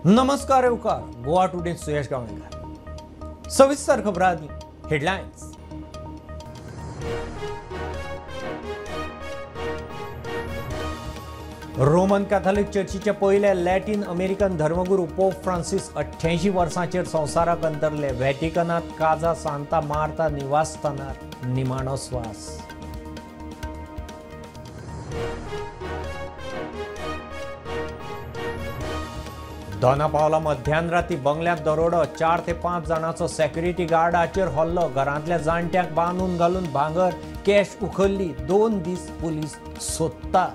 नमस्कार येवकार गोवा टुडे सुयश गांवकर सविस्तर खबरांनी हेडलायन्स। रोमन कॅथोलिक चर्चीचे पयले लॅटिन अमेरिकन धर्मगुरू पोप फ्रांसिस 88 वर्सांचेर संवसाराक अंतरले। व्हॅटिकनात काजा सांता मार्ता निवासस्थानार निमाणो स्वास। दोना पावला मध्यानराती बंगल्यात दरोडो 4 ते 5 जाणांचो सेक्युरिटी गार्डाचेर हल्लो। घरांतल्या जाणट्यांक बांदून घालून भांगर कॅश उखल्ली। 2 दीस पुलीस सोदता।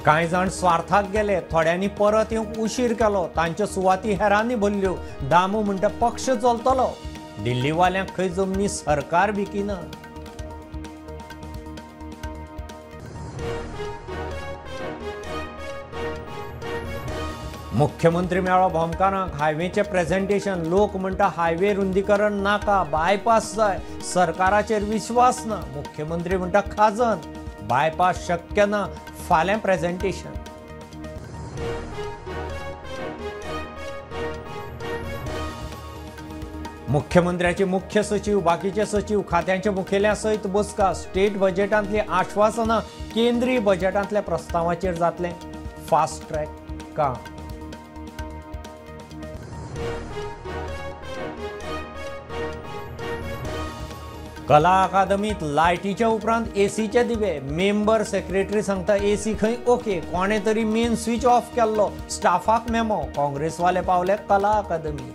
कांय जाण स्वार्थाक गेले, थोड्यांनी परत येवंक उशीर केलो। तांच्यो सुवाती हेरांनी भरल्यो। दामू म्हणटा पक्ष चलतलो। दिल्लीवाल्यांक खंय जमनी सरकार विकिना। मुख्यमंत्री मेळो भोमकारांक हायवेचे प्रेझेंटेशन। लोक म्हणटा हायवे रुंदीकरण नाका, बायपास जाय। सरकाराचेर विश्वास ना। मुख्यमंत्री म्हणटा खाजन बायपास शक्य ना, फाल्यां प्रेझेंटेशन। मुख्यमंत्र्याचे मुख्य सचिव, बाकीचे सचिव, खात्यांच्या मुखेल्या सयत बसका। स्टेट बजेटांतली आश्वासनां केंद्रीय बजेटांतल्या प्रस्तावाचेर जातले फास्ट ट्रॅक काम। कला अकादमीत लायटीच्या उपरांत एसीचे दिवे। मेंबर सेक्रेटरी सांगता एसी खंय ओके, कोणे तरी मेन स्विच ऑफ केल्लो। स्टाफाक मेमो। काँग्रेसवाले पावले कला अकादमीत।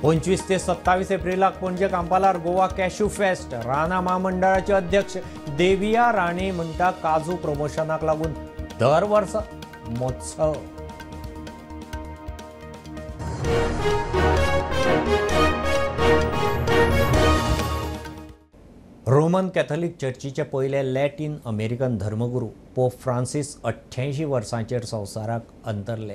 पंचवीस ते 27 एप्रिलाक पणजे कांपालार गोवा कॅश्यू फेस्ट। राणा महामंडळाचे अध्यक्ष देविया राणे म्हणटा काजू प्रमोशनाक लागून दर वर्सा महोत्सव। रोमन कॅथोलिक चर्चीचे पयले लॅटिन अमेरिकन धर्मगुरू पोप फ्रांसिस 88 वर्सांचेर संवसाराक अंतरले।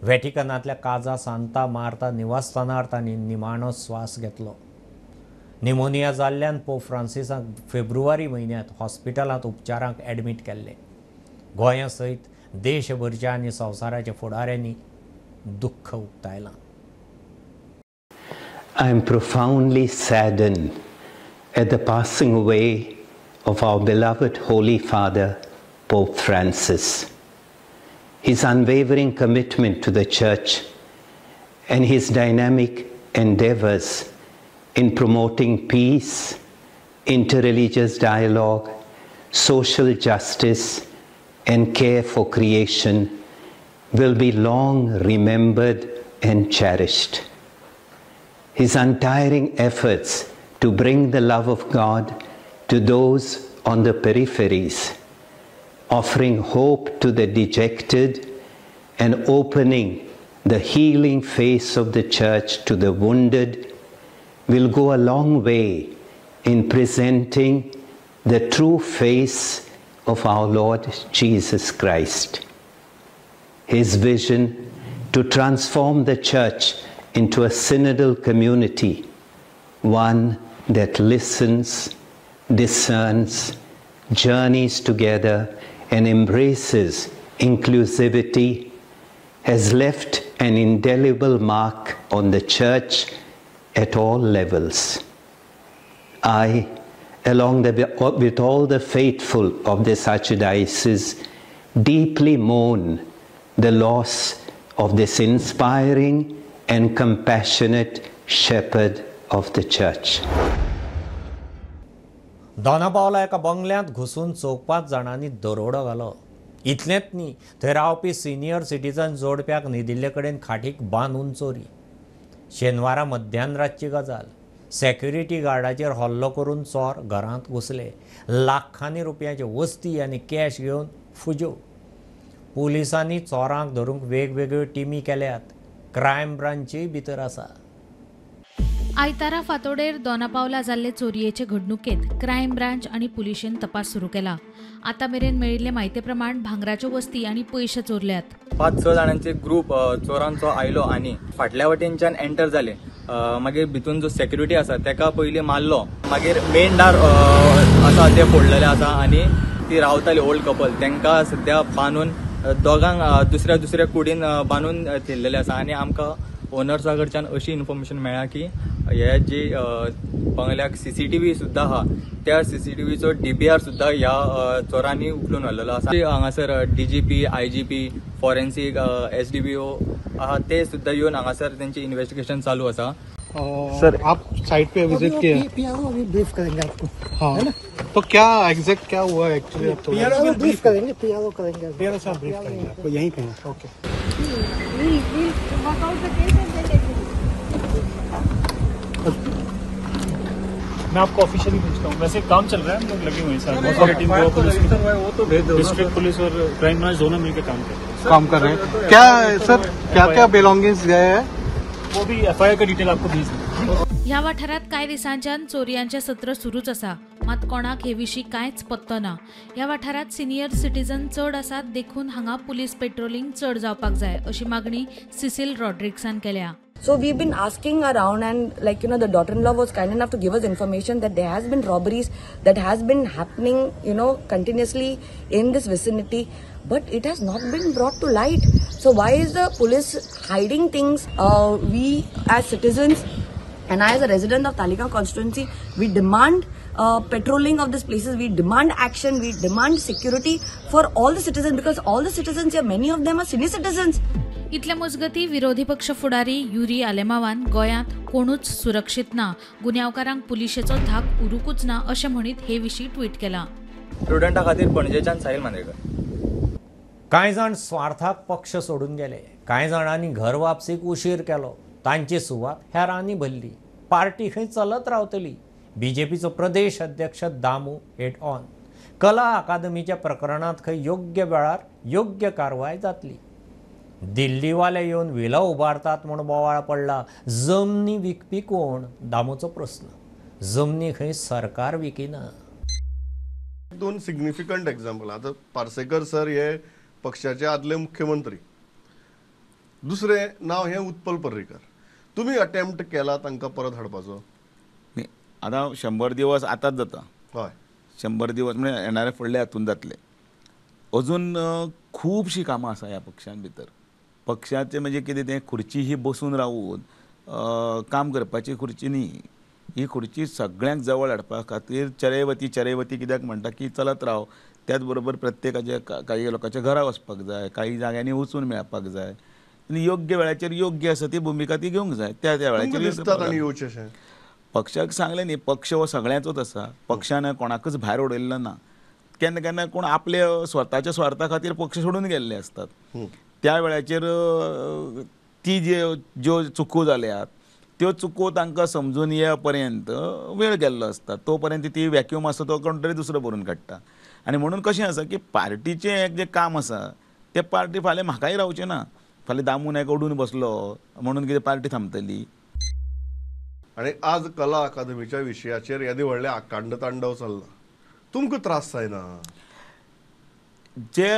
व्हॅटिकनांतल्या काजा सांता मार्ता निवासस्थानार तांणी निमाणो स्वास घेतलो। निमोनिया जाल्ल्यान पोप फ्रांसिसाक फेब्रुवारी म्हयन्यांत हॉस्पिटलांत उपचारांक एडमीट केल्ले। गोंया सयत देशभरच्या आनी संवसाराच्या फुडाऱ्यांनी दुख्ख उक्तायलां। I am profoundly saddened at the passing away of our beloved Holy Father, Pope Francis. His unwavering commitment to the Church and his dynamic endeavors in promoting peace, interreligious dialogue, social justice, and care for creation will be long remembered and cherished. His untiring efforts to bring the love of God to those on the peripheries, offering hope to the dejected and opening the healing face of the Church to the wounded, will go a long way in presenting the true face of our Lord Jesus Christ. His vision to transform the Church into a synodal community, one that listens, discerns, journeys together, and embraces inclusivity, has left an indelible mark on the Church at all levels. I, along with all the faithful of this archdiocese, deeply mourn the loss of this inspiring and compassionate shepherd of the Church. Dona Paula एका बंगल्यांत घुसून 4-5 जाणांनी दरोडो घालो। इतलेंच न्ही, थंय रावपी senior citizen जोडप्याक न्हिदिल्ले कडेन खाटीक बांदून चोरी। शेनवारा मध्यानरातची गजाल। सेक्युरिटी गार्डाचेर हल्लो करून चोर घरांत घुसले। लाखांनी रुपयांचे वस्ती आनी कॅश घेवन फुजो। पुलिसांनी चोरांक धरूंक वेगवेगळ्यो टिमी केल्यात। क्रायम ब्रांचय भितर आसा। आयतारा फांतोडेर दोनापावला जाल्ले चोरयेचे घडणुकेत क्रायम ब्रांच आनी पुलिशेन तपास सुरू केला. आतां मेरेन मेळिल्ले म्हायते प्रमाण भांगराच्यो वस्ती आनी पयशे चोरल्यात. 5-6 जाणांचे ग्रुप चोरांचो आयलो आनी फाटल्या वटेनच्यान एंटर जाले. मागीर भितून जो सेक्युरिटी आसा तेका पयलीं मारलो. मागीर मेन दार आसा ते फोडलेले आसा आनी ती रावताली ओल्ड कपल तांकां सद्या बांदून दोगांक दुसऱ्या कुडीन बांदून थेल्लेले आसा. आनी आमकां ओनर्सा कडच्यान अशी इन्फॉर्मेशन मेळ्ळा की हे जी बंगल्याक CCTV सुद्दां आहा त्या CCTVचो DVR सुद्दां ह्या चोरांनी उखलून व्हरलेलो आसा. हांगासर DGP, IGP, फॉरेन्सिक SDPO आहा ते सुद्दां येवन हांगासर त्यांची इन्व्हेस्टिगेशन चालू आसा. सर आप साइट पे विजिट किया? PRO अभी ब्रीफ करेंगे आपको. हाँ है ना? तो क्या एग्जैक्ट क्या हुआ एक्चुअली? आप PRO ब्रीफ करेंगे. PRO करेंगे. PRO साहब ब्रीफ करेंगे आपको यहीं पे. ओके. मैं आपको ऑफिशियली भेजता हूँ. वैसे काम चल रहा है, हम लोग लगे हुए हैं सर. बहुत सारी टीम को पुलिस, डिस्ट्रिक्ट पुलिस और क्राइम ब्रांच दोनों मिलकर काम कर रहे हैं. क्या सर क्या बिलोंगिंग्स गए हैं? वो भी FIR का डिटेल आपको भेज देंगे. ह्या वाठारात कांय दिसांच्यान चोरयांचें सत्र सुरूच आसा. मात कोणाक हे विशीं कांयच पत्तो ना. ह्या वाठारात सिनियर सिटीजन चड आसात देखून हांगा पुलीस पेट्रोलिंग चड जावपाक जाय अशी मागणी सिसिल रॉड्रिक्सान केल्या. So we've been asking around and the daughter-in-law was kind enough to give us information that there has been robberies that has been happening, continuously in this vicinity, but it has not been brought to light. So why is the police hiding things? We as citizens and I as a resident of Talegaon constituency, we demand patrolling of these places, we demand action, we demand security for all the citizens because all the citizens here, many of them are senior citizens. इतल्या मजगती विरोधी पक्ष फुडारी Yuri आलेमावान गोंयांत कोणूच सुरक्षीत ना, गुन्यांवकारांक पुलिशेचो धाक उरूकूच ना अशें म्हणीत हे विशीं ट्वीट केला. स्टुडंटा खातीर पणजेच्यान साहिल मांद्रेकर. कांय जाण स्वार्थाक पक्ष सोडून गेले, कांय जाणांनी घर वापसीक उशीर केलो. तांची सुवात हेरांनी भरली. पार्टी खंय चलत रावतली. BJPचो प्रदेश अध्यक्ष दामू हेड ऑन. कला अकादमीच्या प्रकरणात खंय योग्य वेळार योग्य कारवाय जातली. दिल्लीवाले येवन विला उबारतात म्हूण बोवाळ पडला. जमनी विकपी कोण? दामूचो प्रस्न. जमनी खंय सरकार विकिना. 2 सिग्निफिकंट एग्जाम्पल. आता पार्सेकर सर हे पक्षाचे आदले मुख्यमंत्री. दुसरे नाव हे उत्पल पर्रीकर. तुम्ही अटेम्प्ट केला तांकां परत हाडपाचो? आता 100 दिवस आताच जाता. हय 100 दिवस म्हणजे येणारे फुडले हातून जातले. अजून खूबशीं कामां आसा ह्या पक्षान भितर. पक्षाचे म्हणजे कितें तें खुर्ची ही बसून रावून काम करपाची खुर्ची न्ही. ही खुर्ची सगळ्यांक जवळ हाडपा खातीर चरैवती कित्याक म्हणटा की चलत राव. त्याच बरोबर प्रत्येकाचे काही लोकांच्या घरा वचपाक जाय, काही जाग्यांनी वचून मेळपाक जाय आनी योग्य वेळाचेर योग्य आसा ती भुमिका ती घेवंक जाय. त्या वेळाचेर पक्षाक सांगलें न्ही, पक्ष हो सगळ्यांचोच आसा. पक्षान कोणाकच भायर उडयल्लो ना. केन्ना केन्ना कोण आपले स्वताच्या स्वार्था खातीर पक्ष सोडून गेल्ले असतात. त्या वेळाचेर ती ज्यो चुको जाल्यात त्यो चुको तांकां समजून येवं पर्यंत वेळ गेल्लो आसता. तो पर्यंत ती वॅक्यूम आसा तो कोण तरी दुसरो भरून काडटा. आनी म्हणून कशें आसा की पार्टीचें जें काम आसा तें पार्टी फाल्यां म्हाकाय रावचें ना. फाल्यां दामून एक ओडून बसलो म्हणून कितें पार्टी थांबतली? आणि आज कला अकादमीच्या विशयाचेर येदे व्हडले आकांड तांडव चल्ला. तुमकां त्रास जायना? जे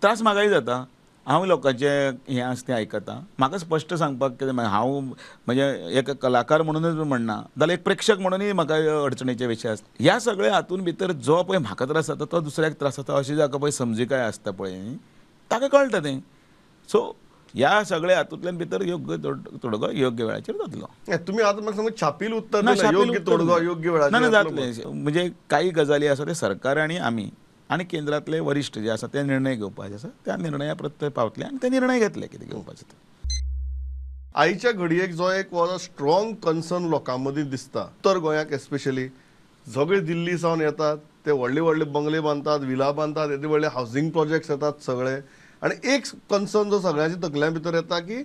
त्रास म्हाकाय जाता. हांव लोकांचे हें आसा तें आयकतां. म्हाका स्पश्ट सांगपाक कितें हांव म्हणजे एक कलाकार म्हणूनच म्हणना जाल्यार एक प्रेक्षक म्हणूनय म्हाका अडचणीचे विशय आसता. ह्या सगळ्या हातून भितर जो पळय म्हाका त्रास जाता तो दुसऱ्याक त्रास जाता अशी जाका पळय समजिकाय आसता पळय ताका कळटा तें. सो ह्या सगळ्या हातूंतल्यान भितर योग्य तोडगो योग्य वेळाचेर जातलो. तुम्ही आता म्हाका सांगू छापील उत्तर दिलें योग्य तोडगो योग्य वेळाचेर जातलें. म्हणजे काही गजाली आसा ते सरकार आनी आमी आनी केंद्रांतले वरिश्ठ जे आसा ते निर्णय घेवपाचे आसा. त्या निर्णया प्रत्यय पावतले आनी ते निर्णय घेतले कितें घेवपाचे ते. आयच्या घडयेक जो एक स्ट्रॉंग कन्सर्न लोकां मदीं दिसता उत्तर गोंयाक एस्पेशली सगळे दिल्ली सावन येतात ते व्हडले व्हडले बंगले बांदतात, विला बांदतात, येदे व्हडले हावसिंग प्रोजेक्ट्स येतात सगळे. आणि एक कन्सर्न जो सगळ्यांच्या तकल्या भितर येता की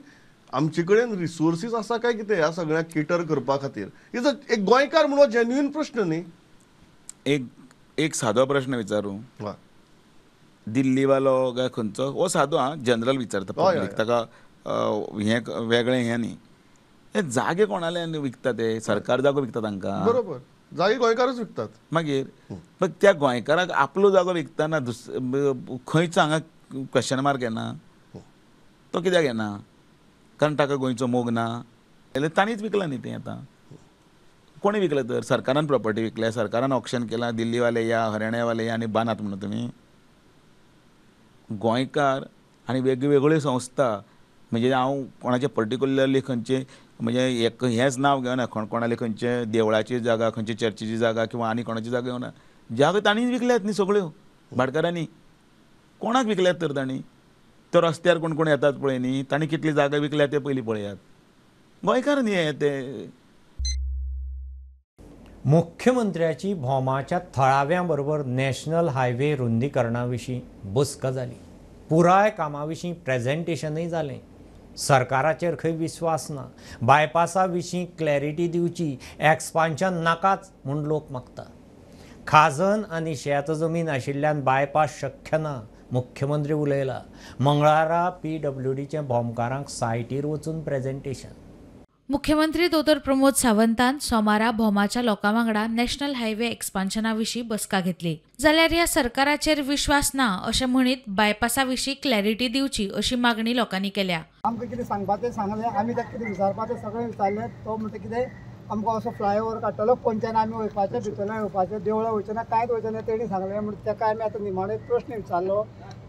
आमचे कडेन रिसोर्सीस आसा काय कितें ह्या सगळ्यांक केटर करपा खातीर. एक गोंयकार म्हणून जेन्युइन प्रश्न न्ही. एक सादो प्रश्न विचारूं. दिल्लीवालो काय खंयचो हो सादो जनरल विचारता पब्लीक ताका हें वेगळें हें न्ही. हे जागे कोणाले विकता ते सरकार जागो विकता तांकां बरोबर जागे गोंयकारच विकतात मागीर पण त्या गोंयकाराक आपलो जागो विकतना खंयच हांगा क्वेश्चन मार्क येना तो कित्याक येना कारण ताका गोंयचो मोग ना जाल्यार तांणीच विकला न्ही तें आतां कोणी विकलें तर सरकारान प्रॉपर्टी विकल्या सरकारान ऑक्शन केला दिल्लीवाले या हरियाणावाले या आनी बांदात म्हणून तुमी गोंयकार आनी वेगवेगळ्यो संस्था म्हणजे हांव कोणाचे पर्टिक्युलरली खंयचे म्हणजे एक हेंच नांव घेवना कोणाले खंयचे देवळाची जागा खंयचे चर्चीची जागा किंवा आनी कोणाची जागा घेवना जागा तांणीच विकल्यात न्ही सगळ्यो भाटकारांनी कोणाक विकल्यात तर तांणी तो रस्त्यार कोण कोण येतात पळय न्ही तांणी कितली जागा विकल्या ते पयलीं पळयात गोंयकार न्ही हे ते मुख्यमंत्र्याची भोमाच्या थळाव्यांबरोबर नॅशनल हायवे रुंदीकरणा विशीं बसका जाली पुराय कामा विशीं प्रेझेंटेशनय जालें सरकाराचेर खंय विस्वास ना बायपासा विशीं क्लॅरिटी दिवची एक्सपान्शन नाकाच म्हूण लोक मागता खाजन आनी शेत जमीन आशिल्ल्यान बायपास शक्य ना मुख्यमंत्री उलयला मंगळारा PWDचे भोमकारांक सायटीर वचून प्रेझेंटेशन मुख्यमंत्री दोतोर प्रमोद सावंतान सोमारा भोमाच्या लोकां वांगडा नॅशनल हायवे एक्सपान्शना विशीं बसका घेतली जाल्यार ह्या सरकाराचेर विश्वास ना अशें म्हणीत बायपासा विशीं क्लॅरिटी दिवची अशी मागणी लोकांनी केल्या आमकां कितें सांगपाचें सांगलें आमी ताका कितें विचारपाचें सगळें विचारलें तो म्हणटा कितें आमकां असो फ्लायओवर काडटलो पंचान आमी वयपाचें भितरल्यान येवपाचें देवळां वयचें ना कांयच वयचें ना तेणी सांगलें म्हणून ताका आमी आतां निमाणो एक प्रश्न विचारलो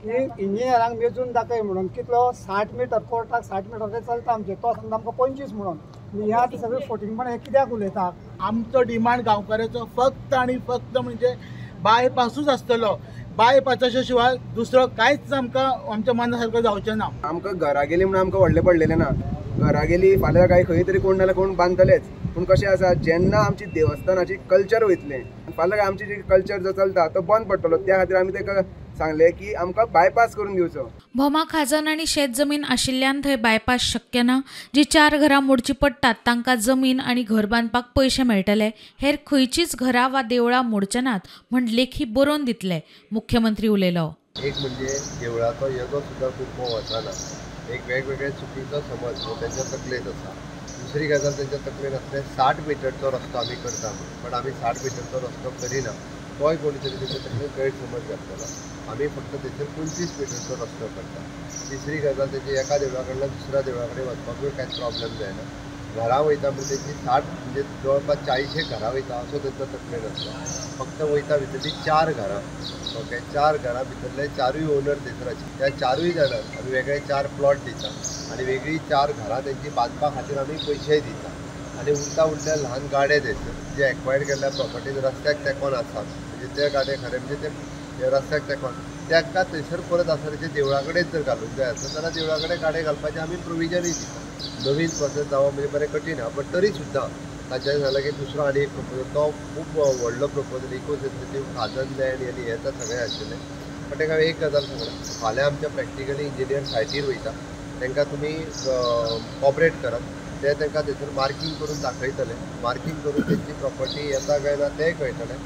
की इंजिनियरांक मेजून दाखय म्हणून कितलो 60 मीटर कोर्टाक 60 मीटर ते चलता आमचें तो सांगता आमकां 25 म्हणून हे आतां सगळें फोटींगपण हे कित्याक उलयता आमचो डिमांड गांवकाराचो फक्त आनी फक्त म्हणजे बायपासूच आसतलो बायपासाच्या शिवाय दुसरो कांयच आमकां आमच्या मना सारको जावचें ना आमकां घरा गेली म्हणून आमकां व्हडलें पडलेलें ना घरा गेली फाल्यां काय खंय तरी कोण नाल्यार कोण बांदतलेच पूण कशें आसा जेन्ना आमची देवस्थानाची कल्चर वयतलें फाल्यां आमची जी कल्चर जो चलता तो बंद पडटलो त्या खातीर आमी ताका सांगलें की आमकां बायपास करून दिवचो भोमा खाजन आनी शेत जमीन आशिल्ल्यान थंय बायपास शक्य ना जी 4 घरां मोडची पडटात तांकां जमीन आनी घर बांदपाक पयशे मेळटले हेर खंयचीच घरां वा देवळां मोडचे नात म्हण लेखी बरोवन दितले मुख्यमंत्री उलयलो एक म्हणजे देवळाचो येदो सुद्दां खूब मोव वचना एक वेगवेगळे चुकीचो समज तेंच्या तकलेंत आसा दुसरी गजाल तेंच्या तकलेंत आसलें 60 मिटरचो रस्तो आमी करता पण आमी 60 मिटरचो रस्तो करिना तोय कोणी तरी तेंच्या तकलेंत गैरसमज घातलेलो आमी फक्त तेचेर 25 मिटरचो रस्तो करता तिसरी गजाल तेची एका देवळा कडल्यान दुसऱ्या देवळा कडेन वचपाकूय कांयच प्रॉब्लेम जायना घरां वयता म्हणजे तेची 60 म्हणजे जवळपास 40 घरां वयता असो तेंच्या तकलेंत आसता फक्त वयता भितरली 4 घरां ओके 4 घरां भितरले 4य ओनर थंयसराचे त्या 4य जाणांक आमी वेगळे 4 प्लॉट दिता आनी वेगळी 4 घरां तेंची बांदपा खातीर आमी पयशेय दिता आनी उरल्या ल्हान गाडे थंयसर जे एक्वायर केल्ल्या प्रॉपर्टीन रस्त्याक तेकोन आसात म्हणजे ते गाडे खरे म्हणजे ते रस्त्याक तेकोन ताका थंयसर परत आसा तेचे देवळा कडेन जर घालूंक जाय आसत जाल्यार देवळा कडेन गाडे घालपाचें आमी प्रोविजनूय दिता नवीन प्रोसेस जावप म्हणजे बरें कठीण आहा पण तरी सुद्दां ताचें झालं की दुसरो आनी एक प्रपोजल तो खूब व्हडलो प्रपोजल इको सेन्सिटीव खाजन लँड आनी हें तर सगळें आशिल्लें पण ताका एक गजाल सांगला फाल्यां आमच्या प्रॅक्टिकली इंजिनियर सायटीर वयता तांकां तुमी कॉपरेट करात ते तांकां थंयसर मार्कींग करून दाखयतले मार्कींग करून तेंची प्रॉपर्टी येता काय ना तेंय कळटलें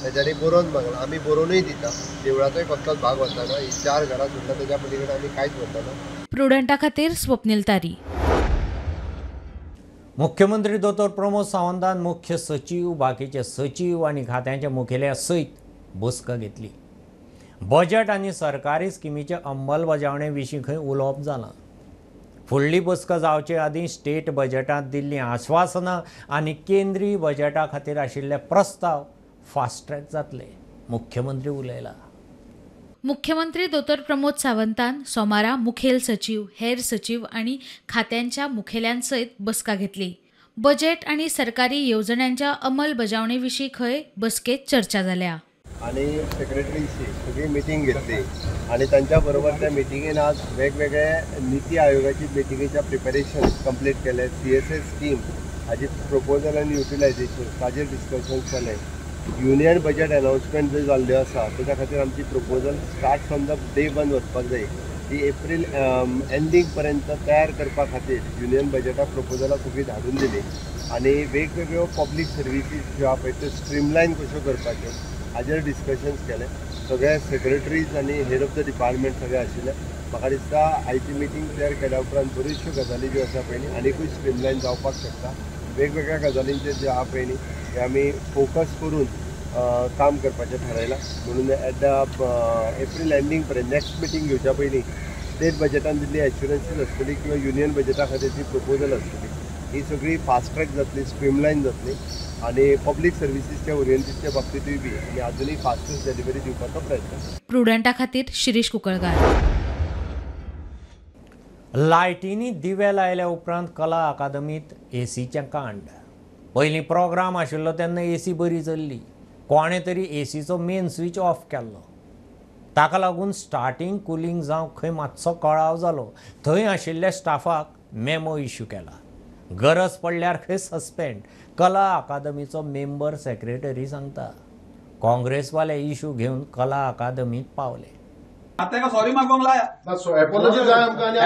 तेज्यांनी बरोवन मागलां आमी बरोवनूय दिता देवळाचोय कसलोच भाग वचना ही 4 घरां सुद्दां तेज्या पली कडेन आमी कांयच वचना प्रुडंटा खातीर स्वप्नील तारी मुख्यमंत्री दोतोर प्रमोद सावंतान मुख्य सचिव बाकीचे सचिव आनी खात्यांच्या मुखेल्या सयत बसका घेतली बजेट आनी सरकारी स्किमीचे अंमलबजावणे विशीं खंय उलोवप जालां फुडली बसका जावचे आदीं स्टेट बजेटांत दिल्लीं आश्वासनां आनी केंद्रीय बजेटा खातीर आशिल्ले प्रस्ताव फास्ट ट्रॅक जातले मुख्यमंत्री उलयला मुख्यमंत्री दोतोर प्रमोद सावंतान सोमारा मुखेल सचिव हेर सचिव आनी खात्यांच्या मुखेल्यांसयत बसका घेतली बजेट आनी सरकारी येवजण्यांच्या अंमलबजावणे विशीं खंय बसकेत चर्चा जाल्या आनी सेक्रेटरीची सगळी मिटींग घेतली आनी तांच्या बरोबर त्या मिटिंगेन आज वेगवेगळे नीती आयोगाची मिटिंगेच्या प्रिपेरेशन कंप्लीट केले CSA स्कीम हाजी प्रपोजल आनी युटिलायझेशन ताजेर डिस्कशन जालें युनियन बजेट अनाउन्समेंट जो जाल्ल्यो आसा तेच्या खातीर आमची proposal start from the day 1 वचपाक जाय ती एप्रील एंडींग पर्यंत तयार करपा खातीर युनियन बजेटाक प्रपोजलां सगळीं धाडून दिली आनी वेगवेगळ्यो पब्लीक सर्विसीस ज्यो आहा पळय त्यो स्ट्रीमलायन कश्यो करपाच्यो हाजेर डिस्कशन्स केले सगळे सेक्रेटरीज आनी हेड ऑफ द डिपार्टमेंट सगळे आशिल्ले म्हाका दिसता आयची मिटींग तयार केल्या उपरांत बऱ्योचश्यो गजाली ज्यो आसा पळय न्ही आनीकूय स्ट्रीमलायन जावपाक शकता. वेगवेगळ्या गजालींचेर जे आहा पळय न्ही ते आमी फोकस करून काम करपाचें थारायलां. म्हणून एट द एप्रील एंडींग पर्यंत नेक्स्ट मिटींग घेवच्या पयलीं स्टेट बजेटान दिल्ली एश्युरन्सीस आसतली किंवा युनियन बजेटा खातीरची प्रपोजल आसतली ही सगळी फास्ट ट्रॅक जातली, स्ट्रीमलायन जातली आणि पब्लीक सर्विसीसच्या ओरियंटेडच्या बाबतीतूय बी आमी अजुनूय फास्टस्ट डिलिव्हरी दिवपाचो प्रयत्न करता. प्रुडंटा खातीर शिरीष कुंकळकार. लायटींनी दिवे लायल्या उपरांत कला अकादमीत एसीचें कांड. पयलीं प्रोग्राम आशिल्लो तेन्ना एसी बरी चल्ली. कोणें तरी एसीचो मेन स्विच ऑफ केल्लो. ताका लागून स्टार्टींग कुलींग जावंक खंय मातसो कळाव जालो. थंय आशिल्ल्या स्टाफाक मेमो इश्यू केला. गरज पडल्यार खंय सस्पेंड. कला अकादमीचो मेंबर सेक्रेटरी सांगता. काँग्रेसवाले इश्यू घेवन कला अकादमीत पावले. ताका सॉरी मागोंक लाया. एपोलॉजी जाय आमकां आनी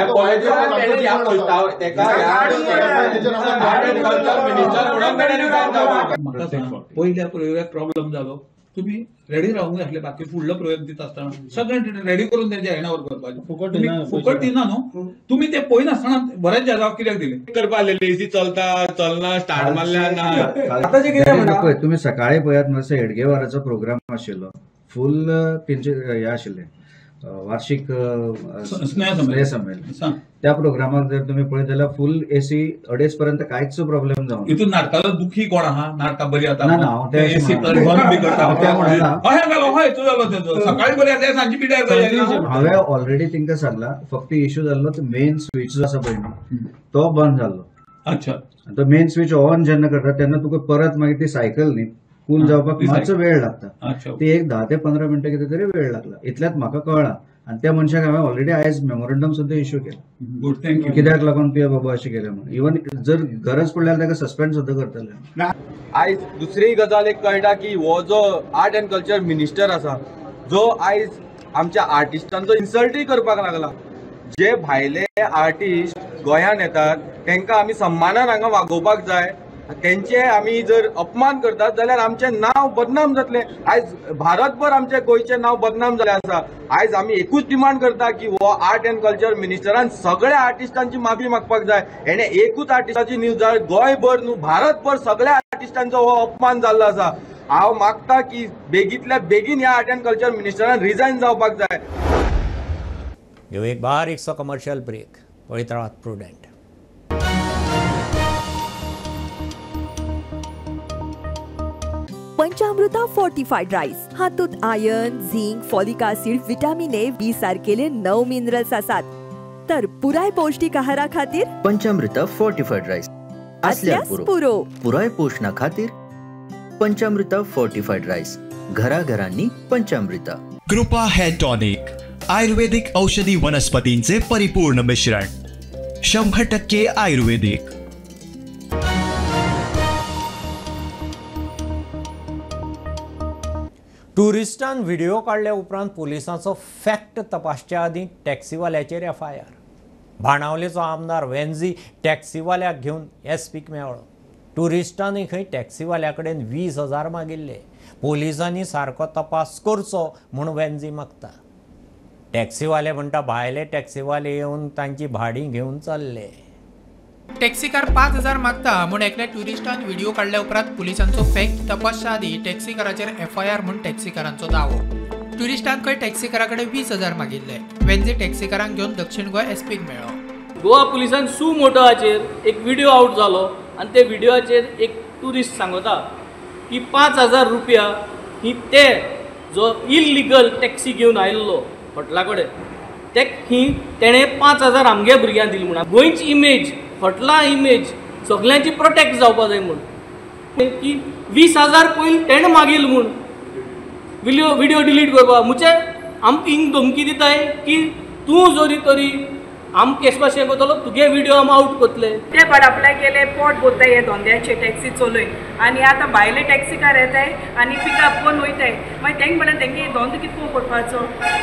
पयल्या प्रयोगाक प्रॉब्लेम जालो. तुम्ही रेडी रावूंक जाय आसलें. बाकी फुडलो प्रयोग दिता आसतना सगळें रेडी करून तेंच्या हेणावर करपाचें. फुकट दिना न्हू. तुम्ही ते पळयनासतना बऱ्याच जागांक कित्याक दिले करपा आसलेली एसी चलता चलना स्टार्ट मारल्या ना. आतां जें कितें म्हणटा तुम्ही सकाळी पळयात मातसो हेडगेवाराचो प्रोग्राम आशिल्लो. फुल तेंचे हे आशिल्ले वार्षिक स्नेह संमेलन. त्या प्रोग्रामाक जर तुम्ही पळयत जाल्यार फुल एसी 2:30 पर्यंत कांयच प्रॉब्लेम जावना. हितून नाटकाचो दुखी कोण आहा? नाटकां बरी जाता ना हांव ते एसी सकाळी बरी जाता सांजची पिड्यार जाली. हांवें ऑलरेडी तांकां सांगला फक्त इश्यू जाल्लो मेन स्विच जो आसा पळय न्ही तो बंद जाल्लो. अच्छा. तो मेन स्विच ऑन जेन्ना करता तेन्ना तुका परत मागीर ती सायकल न्ही कूल जावपाक मातसो वेळ लागता. ती एक 10 ते 15 मिनटां कितें तरी वेळ लागला. इतल्यात म्हाका कळ्ळां आनी त्या मनशाक हांवें ऑलरेडी आयज मेमोरंडम सुद्दां इश्यू केला. Good, thank you. कित्याक लागून तुवें बाबा अशें केलें म्हणून. इवन जर गरज पडल्यार ताका सस्पेंड सुद्दां करतले. आयज दुसरी गजाल एक कळटा की हो जो आर्ट एंड कल्चर मिनिस्टर आसा जो आयज आमच्या आर्टिस्टांचो इन्सल्टूय करपाक लागला. जे भायले आर्टिस्ट गोंयांत येतात तांकां आमी सन्मानान हांगा वागोवपाक जाय. तेंचे आमी जर अपमान करतात जाल्यार आमचें नांव बदनाम जातलें. आयज भारतभर आमचें गोंयचें नांव बदनाम जाल्लें आसा. आयज आमी एकूच डिमांड करता की हो आर्ट एंड कल्चर मिनिस्टरान सगळ्या आर्टिस्टांची माफी मागपाक जाय. हेणे एकूच आर्टिस्टाची न्यूज जाय गोंयभर न्हू भारतभर सगळ्या आर्टिस्टांचो हो अपमान जाल्लो आसा. हांव मागता की बेगींतल्या बेगीन ह्या आर्ट एंड कल्चर मिनिस्टरान रिजायन जावपाक जाय. ह्यो एक बारीकसो कमर्शियल ब्रेक. पळयत रावात प्रुडंट. पंचामृता फोर्टिफाइड राईस हातूंत iron, zinc, folic acid, vitamin A, B सारकेले 9 मिनरल्स आसात. तर पुराय पौष्टिक आहारा खातीर पंचामृता फोर्टिफाइड राईस असल्यास पुरो. पुराय पोषणा खातीर पंचामृता फोर्टिफाइड राईस. घराघरांनी पंचामृता. कृपा हेअर टॉनिक आयुर्वेदिक औषधी वनस्पतींचे परिपूर्ण मिश्रण. 100% आयुर्वेदिक. टुरिस्टान व्हिडिओ काडल्या उपरांत पुलिसांचो फॅक्ट तपासच्या आदीं टॅक्सीवाल्याचेर FIR. बाणावलेचो आमदार वेंझी टॅक्सीवाल्याक घेवन एसपीक मेळ्ळो. टुरिस्टांनी खंय टॅक्सीवाल्या कडेन 20,000 मागिल्ले. पोलिसांनी सारको तपास करचो म्हूण वेंझी मागता. टॅक्सीवाले म्हणटा भायले टॅक्सीवाले येवन तांची भाडीं घेवन चल्ले. टॅक्सीकार 5,000 मागता म्हूण एकल्या ट्युरिस्टान व्हिडिओ काडल्या उपरांत पुलिसांचो फॅक्ट तपासच्या आदीं टॅक्सीकाराचेर FIR म्हूण टॅक्सीकारांचो दावो. ट्युरिस्टान खंय टॅक्सीकारा कडेन 20,000 मागिल्ले. वेंझी टॅक्सीकारांक घेवन दक्षिण गोंय एसपीक मेळ्ळो. गोवा पुलिसान सू मोटोवाचेर एक व्हिडिओ आउट जालो आनी ते व्हिडिओचेर एक ट्युरिस्ट सांगता की 5,000 रुपया ही ते जो इल्लिगल टॅक्सी घेवन आयिल्लो हॉटेला कडेन तेणें 5,000 आमगे भुरग्यांक दिली म्हणून. गोंयची इमेज हॉटेला इमेज सगळ्यांची प्रोटेक्ट जावपा जाय म्हूण की 20,000 पयलीं तेणें मागील म्हूण व्हिडिओ डिलीट करपा. म्हणजे आमकां हिंग धमकी दिताय की तूं जोरी तरी आम केस भाशेन करतलो तुगे व्हिडिओ आम आउट करतले. ते पण अप्लाय केले पोट बोलताय हे धंद्याचे टॅक्सी चलोय आणि आता भायले टॅक्सीकार येताय आणि पिकअप करून वयताय. मागीर तेंक म्हणल्यार तेंगे धंदो कितको करपाचो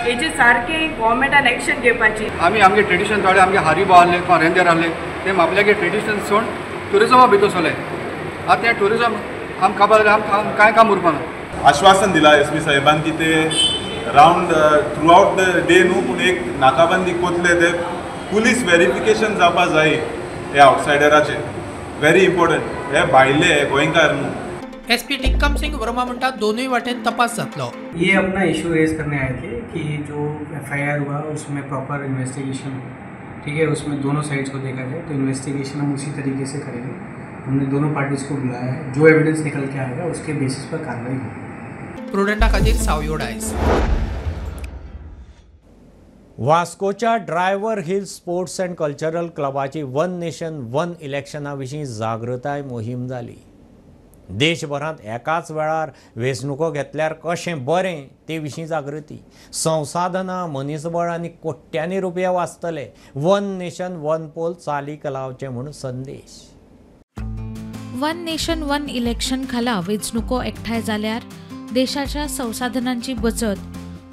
हेजे सारके गव्हर्मेंटान एक्शन घेवपाची. आमी आमगे ट्रेडिशन थोडे आमगे हारीबा आहले किंवा रेंदेर आहले ते आपल्यागे ट्रेडिशन सोड टुरिजमा भितर चलय. आतां तें टुरिजम आमकां खबर आम कांय काम उरपाना. आश्वासन दिला एसपी साहेबान की ते round through out the day न्हू पूण एक नाकाबंदी कोतले ते पुलीस व्हेरिफिकेशन जावपा जाय हे आउटसायडराचे व्हेरी इम्पॉर्टंट हे भायले गोंयकार न्हू. एसपी टिक्कम सिंग वर्मा म्हणतात दोनों वाटेन तपास जातलो. ये अपना इशू रेज करने आए थे कि जो FIR हुआ उसमें प्रॉपर इन्वेस्टिगेशन, ठीक है, उसमें दोनों साइड्स को देखा जाए, तो इन्वेस्टिगेशन हम उसी तरीके से करेंगे. हमने दोनों पार्टीज को बुलाया है, जो एविडेंस निकल के आएगा उसके बेसिस पर कार्रवाई होगी. प्रुडंटा खातीर सावयो डायस. वास्कोच्या driver hill sports and cultural क्लबाची वन नेशन वन इलेक्शना विशीं जागृताय मोहीम जाली. देशभरांत एकाच वेळार वेंचणुको घेतल्यार कशें बरें ते विशीं जागृती, संसाधनां, मनीसबळ आनी कोट्यांनी रुपया वाचतले. वन नेशन वन पोल चालीक लावचे म्हूण संदेश. वन नेशन वन इलेक्शन खाला वेंचणुको एकठांय जाल्यार देशाच्या संसाधनांची बचत,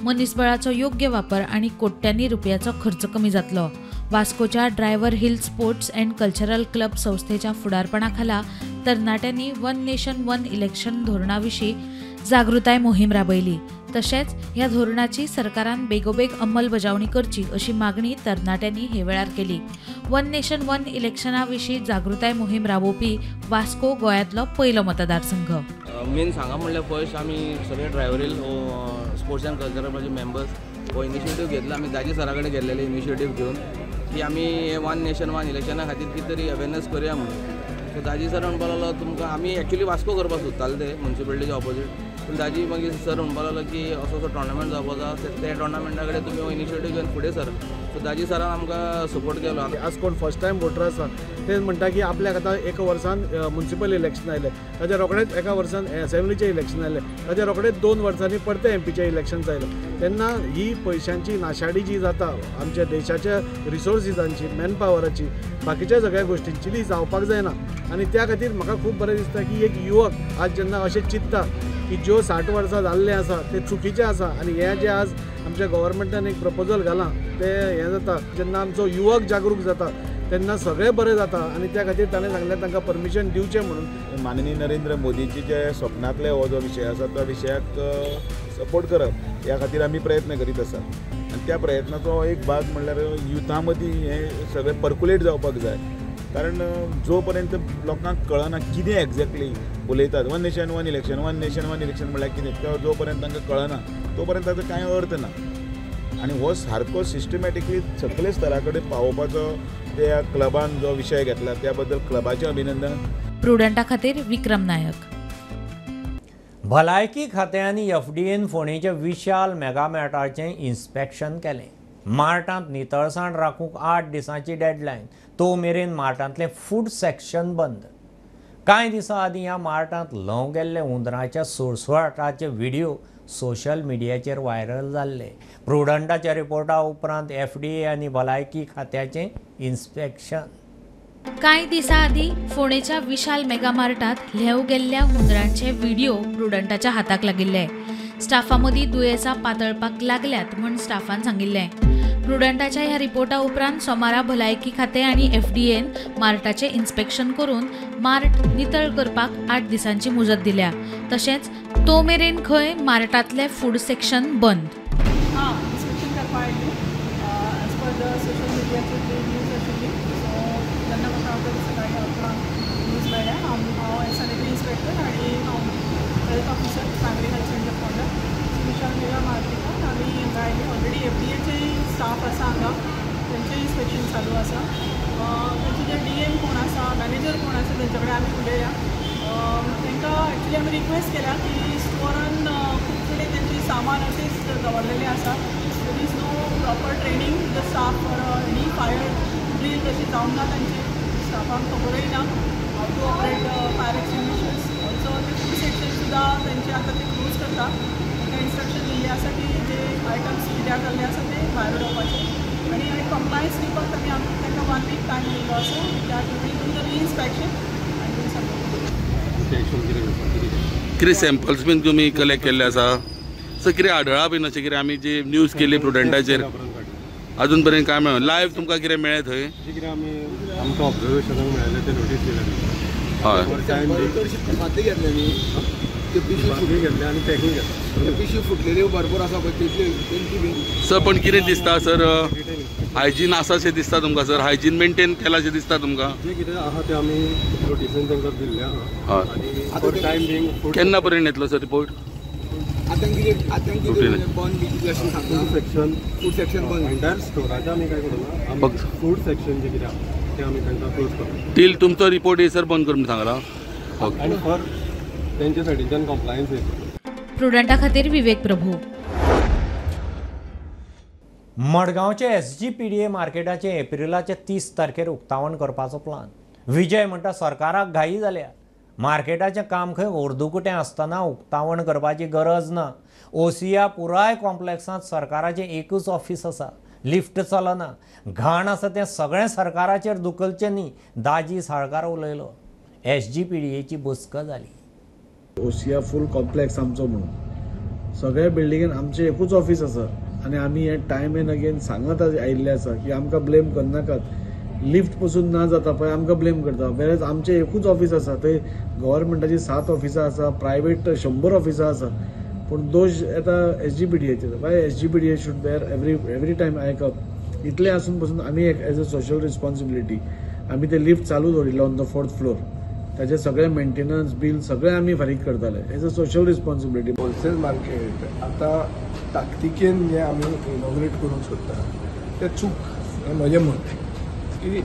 मनीसबळाचो योग्य वापर आणि कोट्यांनी रुपयाचो खर्च कमी जातलो. वास्कोच्या driver hill sports and cultural club संस्थेच्या फुडारपणाखाला तरणाट्यांनी वन नेशन वन इलेक्शन धोरणाविशीं जागृताय मोहीम राबयली. तशेंच ह्या धोरणाची सरकारान बेगोबेग अंमलबजावणी करची अशी मागणी तरणाट्यांनी हे वेळार केली. वन नेशन वन इलेक्शना विशीं जागृताय मोहीम राबोवपी वास्को गोंयांतलो पयलो मतदारसंघ. मेन सांगा म्हणल्यार फर्स्ट आमी सगळे driver hill sports and cultural माझे मेंबर्स हो इनिशिएटीव घेतला. आमी दाजी सरा कडेन गेल्लेले इनिशिएटीव घेवन की आमी हे वन नेशन वन इलेक्शना खातीर कितें तरी अवेरनेस करया म्हणून. सो दाजी सर म्हणपा लागलो तुमकां आमी एक्चुअली वास्को करपाक सोदताले ते म्युन्सिपालिटीच्या ऑपोजीट, पूण दाजी मागीर सर म्हणपा लागलो की असो असो टोर्नामेंट जावपाक जाता, ते टोर्नामेंटा कडेन तुमी हो इनिशिएटीव घेवन फुडें सर. सो दाजी सरान आमकां सपोर्ट केलो. आज कोण फर्स्ट टायम वोटर आसा ते म्हणटा की आपल्याक आतां एका वर्सान म्युन्सिपल इलेक्शन आयलें, ताच्या रोखडेंच एका वर्सान असेंब्लीचें इलेक्शन आयलें, ताच्या रोखडेंच 2 वर्सांनी परते MPचें इलेक्शन जायलें. तेन्ना ही पयशांची नाशाडी जी जाता आमच्या देशाच्या रिसोर्सिसांची, मॅन पावराची, बाकीच्या सगळ्या गोश्टींची ती जावपाक जायना. आनी त्या खातीर म्हाका खूब बरें दिसता की एक युवक आज जेन्ना अशें चिंतता की ज्यो 60 वर्सां जाल्ले आसा ते चुकीचें आसा आनी हे जे आज आमच्या गव्हर्मेंटान एक प्रपोजल घालां ते हें जाता, जेन्ना आमचो युवक जागरूक जाता तेन्ना सगळें बरें जाता. आनी त्या खातीर ताणें सांगलें तांकां परमिशन दिवचें म्हणून. माननीय नरेंद्र मोदीची जे स्वप्नांतले हो जो विशय आसा त्या विशयाक सपोर्ट करप ह्या खातीर आमी प्रयत्न करीत आसा. आनी त्या प्रयत्नाचो एक भाग म्हणल्यार युथा मदीं हें सगळें पर्कुलेट जावपाक जाय. कारण जो पर्यंत लोकांक कळना कितें एक्झॅक्टली उलयतात, one nation one election, one nation one election म्हणल्यार कितें, जो पर्यंत तांकां कळना तो पर्यंत ताचो कांय अर्थ ना. आनी हो सारको सिस्टमॅटिकली सगळे स्तरा कडेन पावोवपाचो त्या क्लबान जो विशय घेतला त्या बद्दल क्लबाचें अभिनंदन. प्रुडंटा खातीर विक्रम नायक. भलायकी खात्यानी FDAन फोंडेच्या विशाल मेगामॅटाचें इन्स्पेक्शन केलें. मार्टांत नितळसाण राखूंक 8 दिसांची डेडलायन. तो मेरेन मार्टांतलें फूड सेक्शन बंद. कांय दिसां आदीं ह्या मार्टांत लव गेल्ले हुंदराच्या सुळसुळाटाचे व्हिडिओ सोशल मिडियाचेर व्हायरल जाल्ले. प्रुडंटाच्या रिपोर्टा उपरांत FDA आनी भलायकी खात्याचें इन्स्पेक्शन. कांय दिसां आदीं फोंडेच्या विशाल मेगा मार्टांत ल्हेव गेल्ल्या हुंदरांचे व्हिडिओ प्रुडंटाच्या हाताक लागिल्ले. स्टाफा मदीं दुयेंसां पातळपाक लागल्यात म्हूण स्टाफान सांगिल्लें. प्रुडंटाच्या ह्या रिपोर्टा उपरांत सोमारा भलायकी खातें आनी FDAन मार्टाचें इन्स्पेक्शन करून मार्ट नितळ करपाक 8 दिसांची मुजत दिल्या. तशेंच तो मेरेन खंय मार्टांतलें फूड सेक्शन बंद. इन्स्पेक्शन करपाक आयिल्ली एज पर द सोशल मिडियाचेर न्यूज आशिल्ली, सो तेन्ना म्हाका हांव सकाळीं उपरांत न्यूज मेळ्ळ्या. हांव सॅनिटरी इन्स्पेक्टर आनी हांव health officer primary health centre Ponda Vishal mega मार्केटांत आमी हांगा आयिल्ली. ऑलरेडी FDAचे स्टाफ आसा हांगा, तेंचें इन्स्पेक्शन चालू आसा. तेंचे जे DM कोण आसा, मॅनेजर कोण आसा तेंचे कडेन आमी उलयल्या. तांकां एक्चुली आमी रिक्वेस्ट केल्या की स्टोरान खूब कडेन तेंची सामान अशेंच दवरलेलें आसा. There is no proper training the staff for any fire drill तशी जावंक ना तांची. स्टाफांक खबरूय ना how to operate fire extinguishers. Also ते फूड सेक्शन सुद्दां तेंचे आतां ते क्लोज करता. तांकां इन्स्ट्रक्शन दिल्लें आसा की जे आयटम्स कित्याक घाल्ले आसा ते भायर उडोवपाचे. आनी कंप्लायन्स दिवपाक तांकां 1 वीक टायम दिल्लो आसा. दॅट वील डू द रीइन्स्पेक्शन आनी डू समथींग. कितें सॅम्पल्स बीन तुमी कलेक्ट केल्ले आसा, सो कितें आढळ्ळा बीन अशें कितें आमी जी न्यूज केली प्रुडंटाचेर अजून पर्यंत काय मेळ्ळें? लायव्ह तुमकां कितें मेळ्ळें थंय? कितें आमी आमकां ऑब्जर्वेशनाक मेळ्ळें ते नोटीस दिलें. हय फाटी घेतले न्ही ते पिशवी फुटून घेतले आनी पॅकींग घेतला ते पिशवी फुटलेल्यो भरपूर आसा पळय तेंची बी सर पण कितें दिसता सर हायजीन आसाशें दिसता तुमकां सर हायजीन मेंटेन केलाशें दिसता तुमकां जे कितें आहा तें आमी नोटिसीन तांकां दिल्लें आहा आनी फॉर टायम बींग केन्ना पर्यंत येतलो सर रिपोर्ट आतां कितें बंद बी कितें अशें सांगता फूड सेक्शन बंद एंटायर स्टोराचें आमी काय करूना आमी फूड सेक्शन जें कितें आहा तें आमी तांकां क्लोज करता टील तुमचो रिपोर्ट येयसर बंद कर म्हणून सांगला आनी फॉर तेंचे सायडीच्यान कंप्लायन्स येता प्रुडंटा खातीर विवेक प्रभू. मडगांवचे SGPDA मार्केटाचे एप्रिलाचे 30 तारखेर उक्तावण करपाचो प्लान. विजय म्हणटा सरकाराक घाई जाल्या. मार्केटाचें काम खंय अर्दुकुटें आसतना उक्तावण करपाची गरज ना. ओसिया पुराय कॉम्प्लेक्सांत सरकाराचें एकूच ऑफिस आसा. लिफ्ट चलना. घाण आसा तें सगळें सरकाराचेर धुकलचें न्ही. दाजी साळकार उलयलो. SGPDAची बसका जाली. ओसिया फूल कॉम्प्लेक्स आमचो म्हणून सगळ्या बिल्डिंगेन आमचें एकूच ऑफिस आसा आनी आमी हे टायम एंड अगेन सांगत आयिल्ले आसा की आमकां ब्लेम करनाकात. लिफ्ट पसून ना जाता पळय आमकां ब्लेम करता. वेरेज आमचें एकूच ऑफिस आसा थंय गव्हर्मेंटाची 7 ऑफिसां आसा प्रायवेट 100 ऑफिसां आसा पूण दोश येता SGPDAचेर. Why SGPDA should bear every time आयकप. इतलें आसून पसून आमी एक एज अ सोशल रिस्पॉन्सिबिलिटी आमी ते लिफ्ट चालू दवरिल्ले ऑन द 4th फ्लोर. ताचे सगळे मेंटेनन्स बील सगळे आमी फारीक करताले as a social responsibility. Wholesale market आतां ताकतिकेन जे आमी इनॉग्रेट करूंक सोदता तें चूक हें म्हजें मत की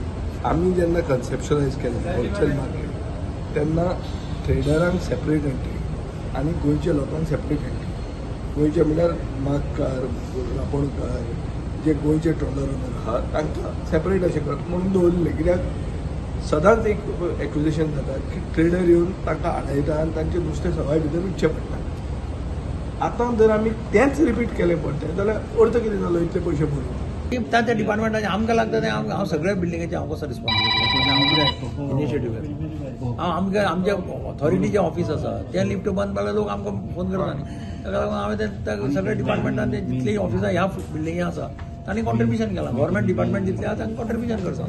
आमी जेन्ना कन्सेप्शनायज केलें होलसेल मार्केट तेन्ना ट्रेडरांक सेपरेट एंट्री आनी गोंयच्या लोकांक सेपरेट एंट्री. गोंयचे म्हणल्यार मागकार रापणकार जे गोंयचे ट्रॉलर ओनर आहा तांकां सेपरेट अशें करप म्हणून दवरलें. कित्याक सदांच एक एक्विजिशन जाता की ट्रेडर येवन तांकां आडयता आनी तांचें नुस्तें सवाय भितर विकचें पडटा. आतां जर आमी तेंच रिपीट केलें पडटें जाल्यार अर्थ कितें जालो इतले पयशे भरून. त्या डिपार्टमेंटाचे आमकां लागता तें हांव सगळ्या बिल्डिंगेचे हांव कसो रिस्पॉन्सिबल इनिशिएटीव आमकां आमच्या ऑथॉरिटीचें ऑफिस आसा तें लिफ्ट बंद जाल्यार लोक आमकां फोन करता न्ही. ताका लागून हांवें सगळ्या डिपार्टमेंटान जितली ऑफिसां ह्या बिल्डिंगे आसा तांणी कॉन्ट्रिब्युशन केलां. गव्हर्मेंट डिपार्टमेंट जितले आसा तांकां कॉन्ट्रिब्युशन करता.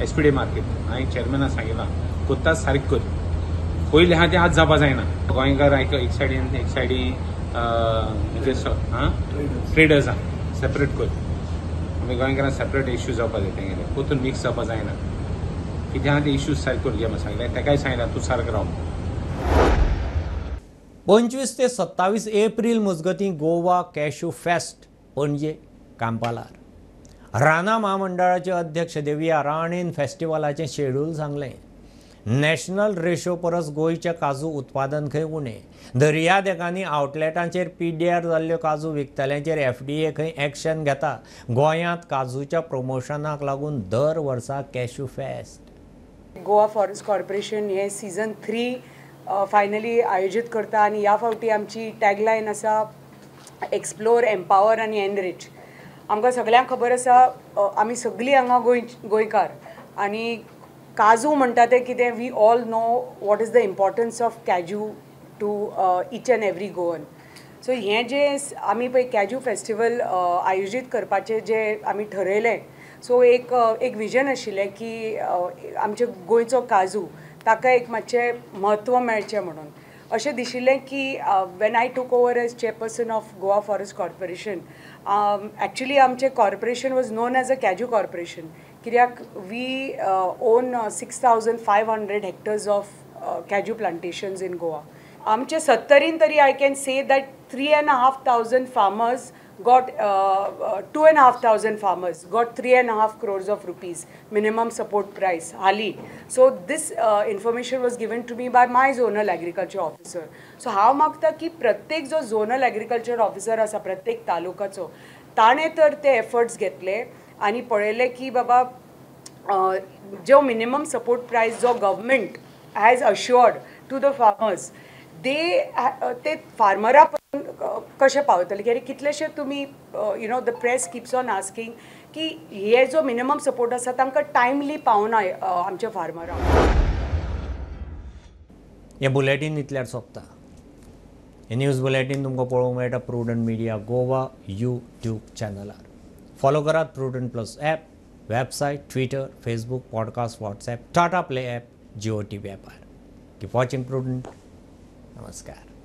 SPDA मार्केट हांवें चॅरमॅनाक सांगिलां कोत्ताच सारक कर. पयलीं आहा तें आज जावपा जायना. गोंयकार एक सायडी ट्रेडर्स आहा सेपरेट कर. आमी गोंयकारांक सेपरेट इश्यू जावपा जाय तेंगेले कोतून मिक्स जावपा जायना. कितें आहा ते इश्यूज सारक कर घे म्हणून सांगलें. ताकाय सांगलां तूं सारको राव. 25 ते 27 एप्रील मजगतीं गोवा कॅश्यू फेस्ट पणजे कांपालार. राणा महामंडळाचे अध्यक्ष देविया राणेन फेस्टिवलाचें शेड्यूल सांगलें. नॅशनल रेशो परस गोंयचें काजू उत्पादन खंय उणें. दर्या देगांनी आउटलेटांचेर पिड्ड्यार जाल्ल्यो काजू विकतल्यांचेर FDA खंय एक्शन घेता. गोंयांत काजूच्या प्रमोशनाक लागून दर वर्सा cashew fest. Goa forest corporation हे सीझन 3 फायनली आयोजीत करता आनी ह्या फावटी आमची टॅगलायन आसा एक्सप्लोर एम्पावर आनी एनरीच. आमकां सगळ्यांक खबर आसा आमी सगळीं हांगा गोंयकार आनी काजू म्हणटा तें कितें we all know what is the importance of cashew to each and every Goan. So हें जे आमी पळय कॅज्यू फेस्टिवल आयोजीत करपाचें जे आमी ठरयलें सो एक विजन आशिल्लें की आमचे गोंयचो काजू ताका एक मातशें म्हत्व मेळचें म्हणून. अशें दिशिल्लें की when I took over as chairperson of Goa forest corporation actually आमचें corporation was known as a cashew corporation कित्याक we own 6,500 hectares of cashew plantations in Goa. आमचे 70 तरी I can say that 3,500 farmers got 2,500 farmers got 3.5 crores of rupees minimum support price hali. So this information was given to me by my zonal agriculture officer. So how magta ki pratyek jo zonal agriculture officer asa pratyek talukacho ताणे तर ते efforts घेतले आणि पळयले की बाबा जो minimum support price जो government has assured to the farmers ते फार्मरा कशें पावतले. कित्याक कितलेशे तुमी know the press keeps on asking की हे जो मिनिमम सपोर्ट आसा तांकां टायमली पावना आमच्या फार्मरांक. हे बुलेटीन इतल्यार सोंपता. हे न्यूज बुलेटीन तुमकां पळोवंक मेळटा प्रुडंट मिडिया गोवा यूट्यूब चॅनलार. फॉलो करात Prudent plus app, website, Twitter, Facebook, podcast, WhatsApp, Tata play app, Jio TV ॲपार. Keep watching Prudent. नमस्कार.